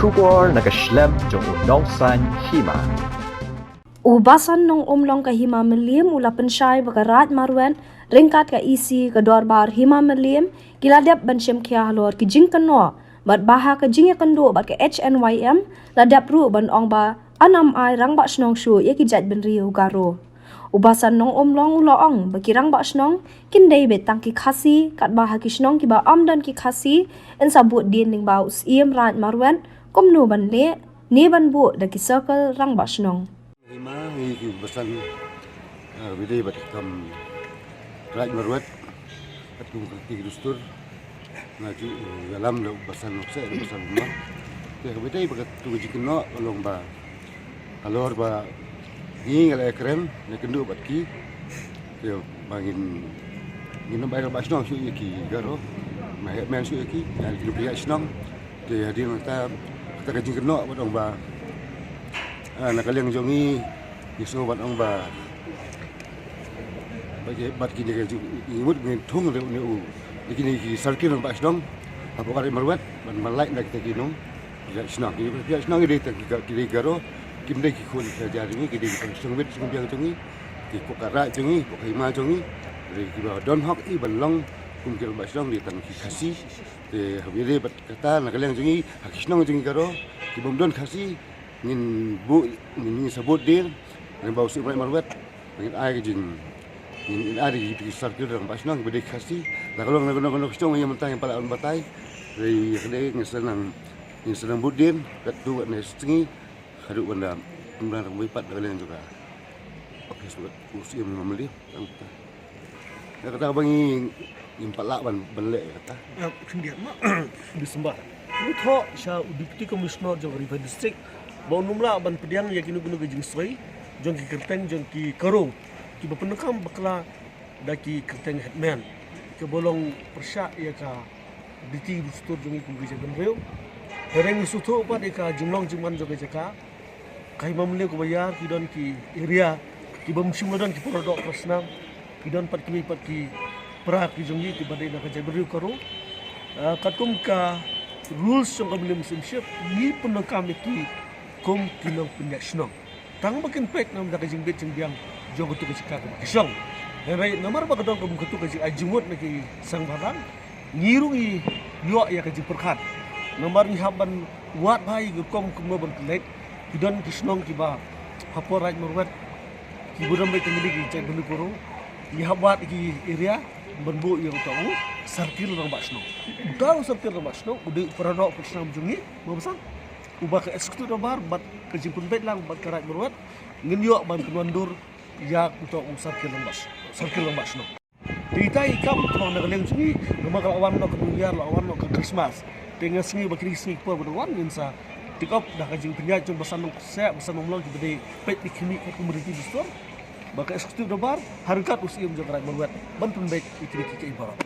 Shubor nakaslem jong udongsan hima. Ubasan nong umlong ka hima melim ula pensyai bakarat marwen ringkat ka isi ka dorbar hima melim kiladep bansyem kia halor ki jing keno bat baha ka jing kendo bat ka HNYM ladap ru ban ong ba anam ai rang ba snong shu ye ki jat ben riu garo. Ubasan nong umlong loong bakirang ba snong kindai betang ki khasi kat baha ki snong ki ba amdan ki khasi en sabut din ning ba us iem rat marwen komno ban le ne ban bu da ki circle rang ba snong. Hima hi basan bidai bat kam raj marwat atung kerti dustur ngaju dalam basan nokse basan rumah ke bidai bagat tu jikno long ba alor ba ni ngala krem ne kendu bat ki yo bangin ngino ba ba snong su ki garo ma men su ki al ki biya snong ke hadir ta ka jikno ba dong ba nakaleng jongi iso bat ong ba bagi bat kini ke imut ngi thung le ne u kini ki sarkir ba snong apa kali marwat ban malai nak te kinong ya snong ki snong ide te ki garo kim dei ki khul ka jari ni ki dei ki snong wit snong biang jongi ki ko kara jongi ko hima jongi re ki ba don hok i ban long kum ki ba snong di tan ki khasi te habire bat kata nakaleng jongi hak snong jongi garo ki bom don khasi ngin bu ngin sabut dir ngin bau sip marwat ngin ai ke jing ngin ai di sarkir dang basnang bede khasi la kalau ngono kistong yang mentang yang pala on batai rei khade ngin senang but dir kat tu ne stingi khadu benda kemudian ramai pat dengan juga oke surat usia memeli ya kata bangi impat lak ban lek kata kemudian mak disembah lu tho sha deputy commissioner jog river district bau numla ban pediang ya kinu gejing soi jong ki kerteng jong ki karung ki bapenekam bakla daki kerteng headman ke bolong persyak ya ka diti bustur jong ki gejing benreu hereng sutu pa de ka jumlong jingman jong ka kai mamle ko bayar ki don ki area ki bam simodon ki produk prasna ki don pat ki pra ki jong ki badai na ka jabru karung katum ka rules jong ka beli musim ship ni penekam ki kum kinong penyaksinong tang makin pek nam da kajing bet jing jogo tu kajika kisong hebai namar ba kadong kum kutu kajing ajumut naki sang barang ngirungi yo ya kajing perkhat namar ni haban wat bhai kum ban lek kidon kisnong ki ba hapor raj murwat ki budam bet ngidi ki cek bulu koro ni habat ki area banbu yang tahu sarkil rang basno udau sarkil rang basno udah produk persam jungi mabasan ubah ke eksekutif dabar bat kejimpun bet lang bat karat berwat ngenyok ban penwandur ya untuk sarkil lembas no tita ikam tuang nagaleng sungi nama kawan no kemuliaan lawan no ke Christmas dengan sungi bakri sungi por berwan insa tikop dah kajing penyaj jong basan nomlong gede pet dikini ke community distor baka eksekutif dabar harkat usia jong karat berwat ban pun bet ikri ke ibarat